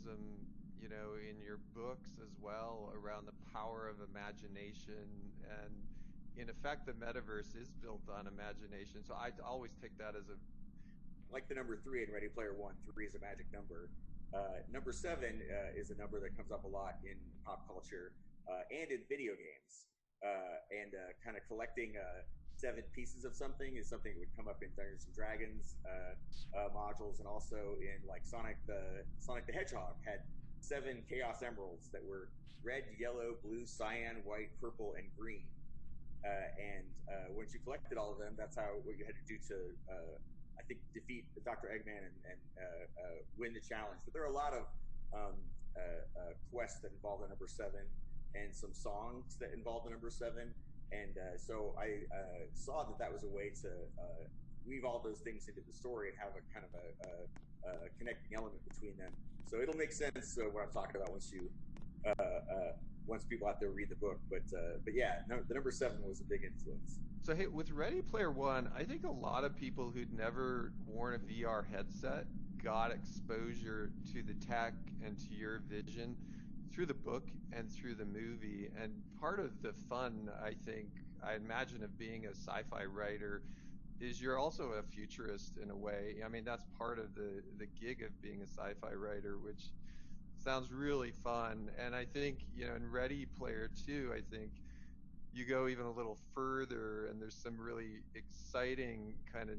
symbolism, in your books as well around the power of imagination. And in effect, the metaverse is built on imagination. So I always take that as a Like the number three in Ready Player One. Three is a magic number. Number seven is a number that comes up a lot in pop culture and in video games. And kind of collecting seven pieces of something is something that would come up in Dungeons and Dragons modules, and also in like Sonic the Hedgehog had seven Chaos Emeralds that were red, yellow, blue, cyan, white, purple, and green. And once you collected all of them, that's how what you had to do to, I think, defeat Dr. Eggman and win the challenge. But there are a lot of quests that involve the number seven, and some songs that involve the number seven. And so I saw that that was a way to weave all those things into the story and have a kind of a connecting element between them. So it'll make sense what I'm talking about uh, uh, once people out there read the book. But yeah, no, the number seven was a big influence. So hey, with Ready Player One, I think a lot of people who'd never worn a VR headset got exposure to the tech and to your vision through the book and through the movie. And part of the fun, I imagine, of being a sci-fi writer is you're also a futurist in a way. I mean, that's part of the gig of being a sci-fi writer, which sounds really fun. And I think, in Ready Player Two, I think you go even a little further and there's some really exciting kind of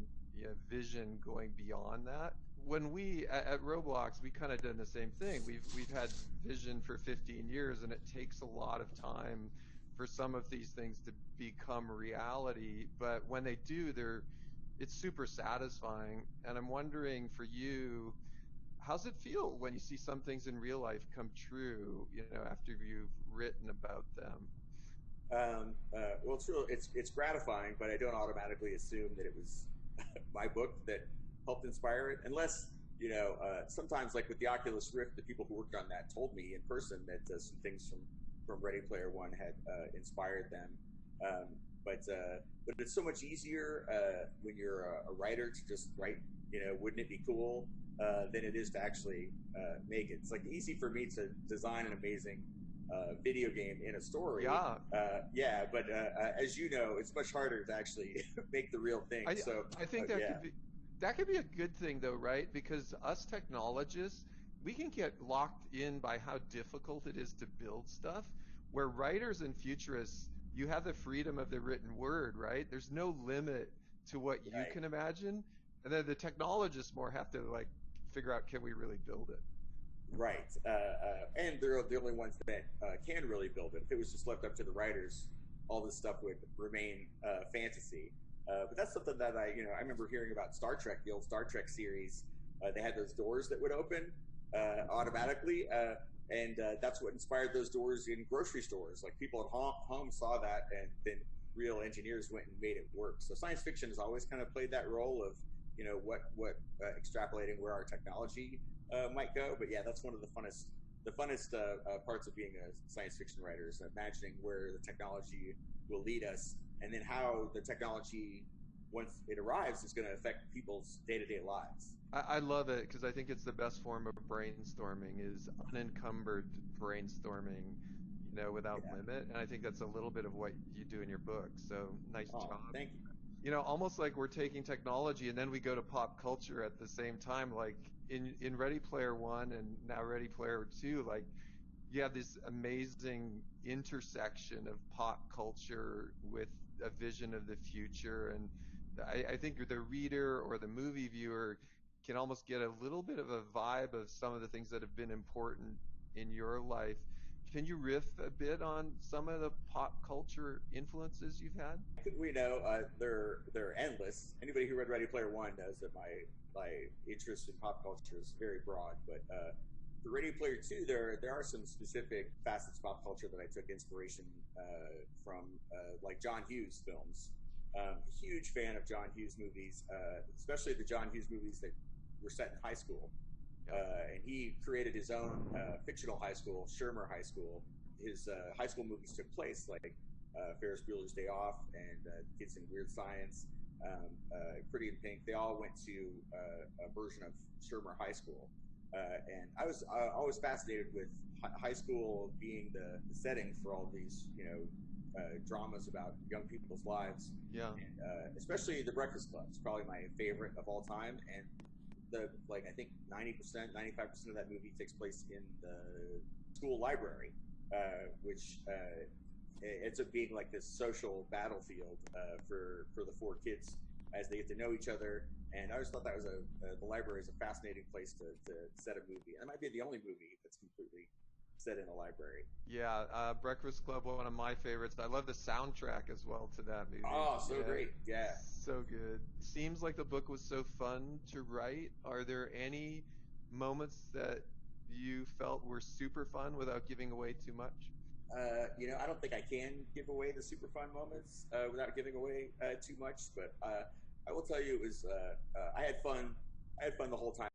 vision going beyond that. When we at Roblox, we kind of done the same thing. We've had vision for 15 years, and it takes a lot of time for some of these things to become reality, but when they do, it's super satisfying. And I'm wondering for you, how's it feel when you see some things in real life come true, after you've written about them? Well, it's gratifying, but I don't automatically assume that it was my book that helped inspire it, unless sometimes like with the Oculus Rift, the people who worked on that told me in person that some things from Ready Player One had inspired them. But it's so much easier when you're a writer to just write. Wouldn't it be cool? Than it is to actually make it. It's like easy for me to design an amazing video game in a story. Yeah, Yeah, but as you know, it's much harder to actually make the real thing. I So I think yeah, that could be a good thing though, right? Because us technologists, we can get locked in by how difficult it is to build stuff. Where writers and futurists, you have the freedom of the written word, right? There's no limit to what you right, can imagine. And then the technologists more have to like figure out, can we really build it? right. And they're the only ones that can really build it. If it was just left up to the writers, all this stuff would remain fantasy. But that's something that I remember hearing about Star Trek, the old Star Trek series. They had those doors that would open automatically, and that's what inspired those doors in grocery stores. Like people at home saw that, and then real engineers went and made it work. So science fiction has always kind of played that role of what extrapolating where our technology might go. But yeah, that's one of the funnest parts of being a science fiction writer is imagining where the technology will lead us, and then how the technology, once it arrives, is going to affect people's day-to-day lives. I love it because I think it's the best form of brainstorming is unencumbered brainstorming, without Yeah. limit. And I think that's a little bit of what you do in your book. So nice Oh, job. thank you. Almost like we're taking technology and then we go to pop culture at the same time, like in Ready Player One and now Ready Player Two, like you have this amazing intersection of pop culture with a vision of the future. And I think the reader or the movie viewer can almost get a little bit of a vibe of some of the things that have been important in your life. Can you riff a bit on some of the pop culture influences you've had? We know they're endless. Anybody who read Ready Player One knows that my interest in pop culture is very broad. But for Ready Player Two, there are some specific facets of pop culture that I took inspiration from, like John Hughes films. Huge fan of John Hughes movies, especially the John Hughes movies that were set in high school. Yeah. And he created his own fictional high school, Shermer High School. His high school movies took place like Ferris Bueller's Day Off and Kids in Weird Science, Pretty in Pink. They all went to a version of Shermer High School. And I was always fascinated with high school being the setting for all these, dramas about young people's lives. Yeah. And especially The Breakfast Club is probably my favorite of all time. And I think 90%, 95% of that movie takes place in the school library, which ends up being like this social battlefield for the four kids as they get to know each other. And I always thought that was the library is a fascinating place to set a movie. And it might be the only movie that's completely set in a library. Yeah, Breakfast Club, one of my favorites. I love the soundtrack as well to that movie. Oh, so Yeah, great. Yeah. so good. Seems like the book was so fun to write. Are there any moments that you felt were super fun without giving away too much? I don't think I can give away the super fun moments without giving away too much, but I will tell you it was I had fun. I had fun the whole time